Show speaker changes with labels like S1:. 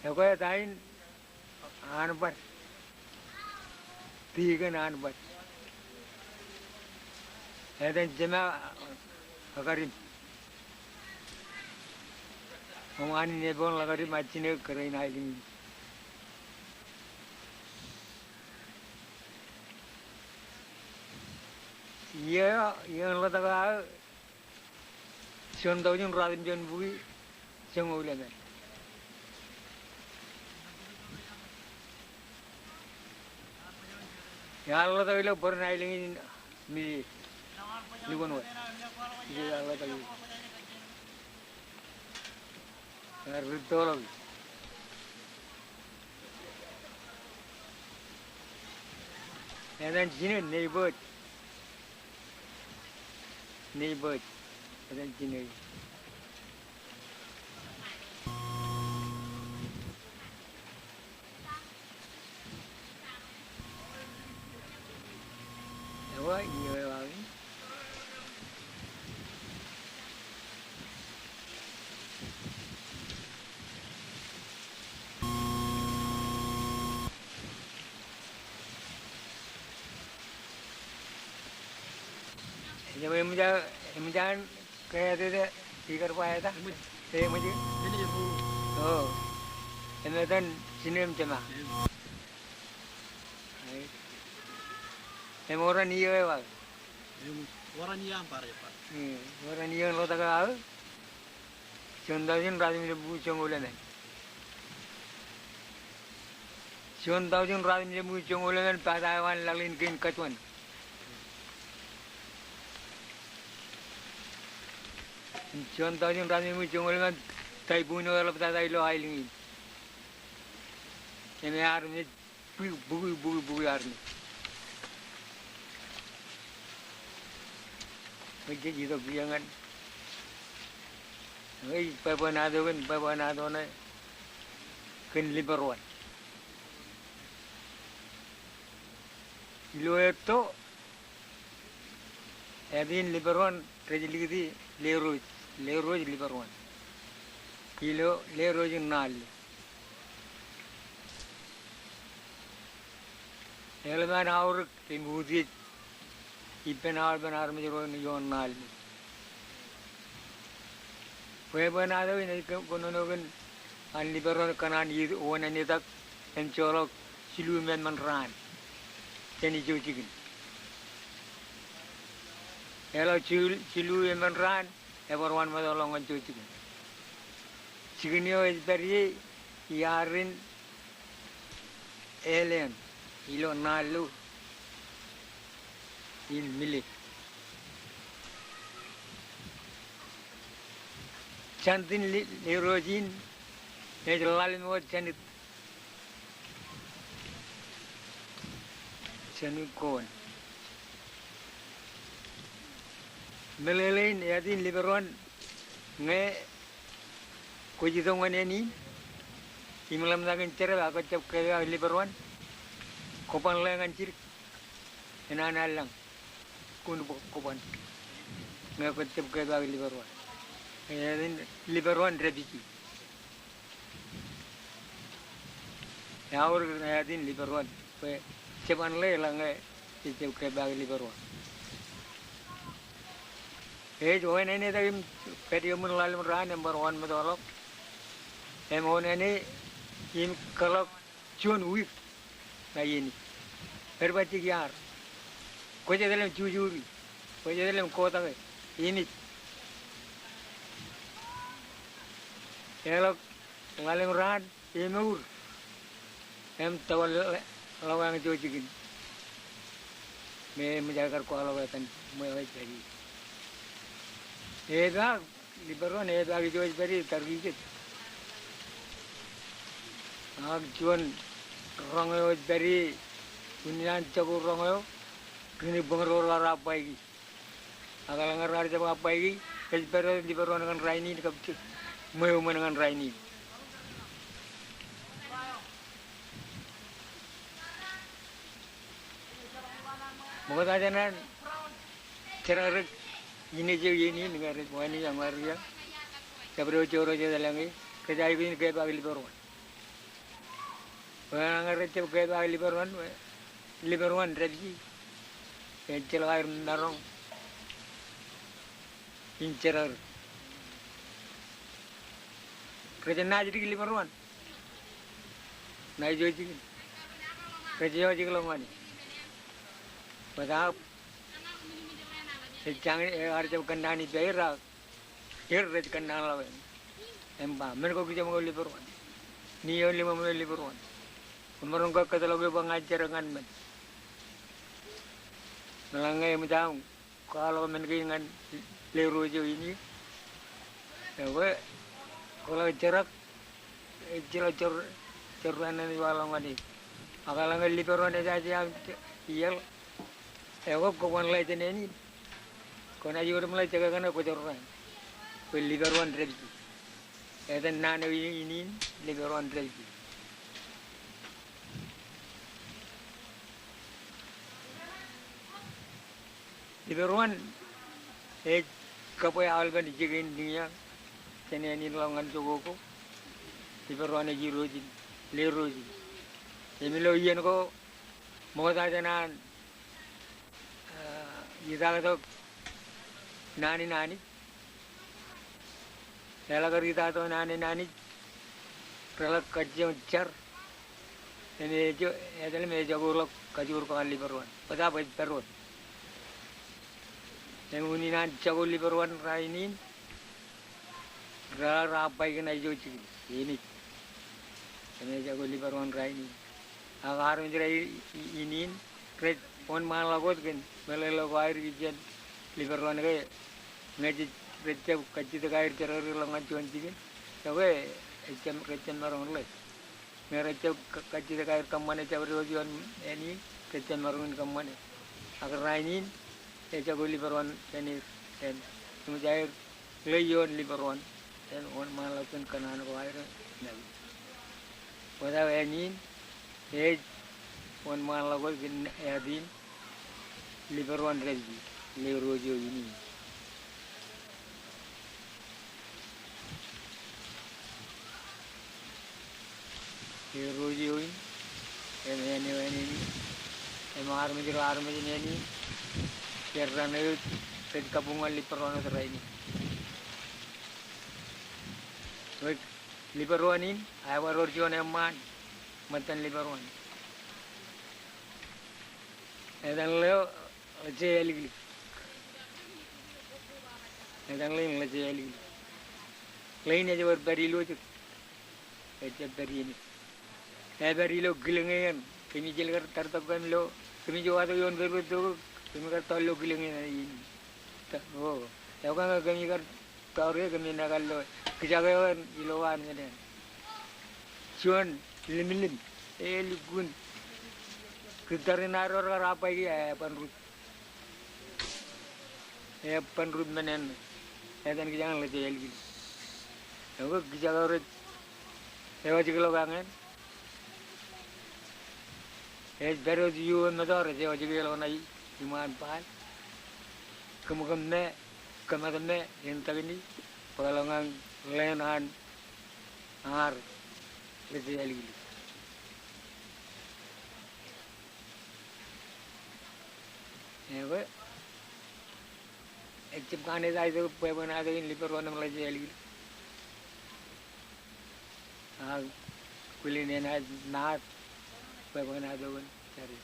S1: Ako ya tain anbat, tiga anbat. Ada jema agarim. Mengani nebon lagarim macine kerain aing. Iya, yang lo tahu, contoh yang radin jon bui, cengol lagi. Ya lo tahu lo pernah ilingin mi, libuan wa, ya lo tahu. Harus tolong. Dan sini neighbor. Neighbor, dan sini. Awak iya lagi. जब मुझे कहते थे ठीक कर पाया था मुझे oh ini kan sini cuma orang iya pak
S2: orang iya ampar ya pak
S1: orang iya lo tak tahu contohnya radin lebu cenggolan contohnya radin lebu cenggolan pada awan lalin kin katuan contohnya radin lebu cenggolan tai bunuh kalau pada ilo ailing ini army buku army macam itu biangan Hei, papa nado na kan liberwan. Ilo itu, edin liberwan terjadi di Leroy liberwan. Ilo Leroy nal. Eleman aur timbudi, ipen aur benar menjadi yon nal. Kue benado ini kono kan an liberal kanan itu wana ni tak encolok siluman manran. Jadi jauh Elo siluman manran, everyone madolongan jauh Chicken is very yarin alien, ilo nalu in milik. Chantin Lerojin, Lalin was Chanit Chanukon. Melelain, Yadin Liberon, Ne Kujitong any, Imalam Nagan Chera, Akachap Kaya Liberon, Kopan Lang and Chirk, and Analang, Kundukopan, Nakachap Kaya Liberon. Liberwan refugee. Our Nadin Liberwan, where Chevan lay lang is the Kebag Liberwan. Age when any time Petiumun Lalim ran number one Madolop, and on any in Kalok Chun week, Nayini, Herbati Yar, Kojalam Chujuri, Kojalam Kota, in it. Elok ngaling ran imur tawal lawang jojigin me menjaga ko alawatan mo jadi eda liberon eda joj beri targit juan rongo beri unian cagur rongo kini bengro lara pai agal ngar jaba pai beri liberon kan raini kapci Mau menangan Raini. Mungkin aja nan cerita ini dengan ini yang Maria. Sebelum jauh jauh lagi, kerja ini kayak bagi orang. Orang recep kayak bagi Liberwan rezeki. Kecil air menarong, incerar. Kerja naji di Liberwan, naji joji, kerja joji kalau mani. Padahal, jangan ada kandang ini daerah, kerja kandang lawan. Empa, mereka kerja mau Liberwan, niyo lima mau Liberwan. Kemarin kau kata lagi pengajar dengan men. Melangai macam kalau mengingat leru jo ini, ya kalau cerak, ceruan ini walau ngadi. Kalau nggak Liberwan aja iyal, ya kau mulai jenis ini, kau nak juga mulai jaga kan aku ceruan, kau Liberwan rezeki. Ada nana ini Liberwan rezeki. Liberwan, kapoy alban jigin niya, ini langan jogoko. Liberwan jiroji, leroji. Emilo iyan ko, mga tajanan, kita to nani. Lala kita to nani, pralak kajjam char. Ini jo, adalah meja guruk kajur ko Liberwan. Pada apa perut? Yang uninan jago Liberwan rainin, rapai kena joci ini. Yang jago Liberwan rainin. Agar menjadi ini, kret pon malagot kan, melelo air kijan Liberwan ke, ngaji recep kaci tu air cerar langan cuan cikin, tapi recep marong le. Merecep kaci tu air kamane cerar juan ini, recep marongin kamane. Agar rainin. Jago Liberwan ini dan semuanya leyon Liberwan dan orang malakan kanan ko air nabi. Pada ini orang malakan adin Liberwan rezeki lerojo ini. Lerojo ini emang armij ini. Kerana itu kabungan Liberwan itu ini. Liberwan ini, awal orjon eman, matan Liberwan. Edan leo leceh lagi. Edan leo leceh lagi. Lain aja berbarilu tu, aja berini. Berbarilu gelengan, kami jelaskan tertakukan lo, kami jawab tu yon beru tu. Kami kata lo kilingin ini, oh, ya kan kami kata tahu kami nak kalau kejagaan ilowan ni, cuan lim, ligun, kita renaror apa ini panrut menen, dan kita jangan leceh lagi, ya kan kejagaan, ya wajib lo kangen, baru jual motor, ya wajib lo naik. Iman pal, kemudian yang tadi ni pengalangan lenan ar lebih lagi. Ewe, ekcip kane dah itu pemain ada ini Liberwan Malaysia lagi. Kuliner nat pemain ada pun cari.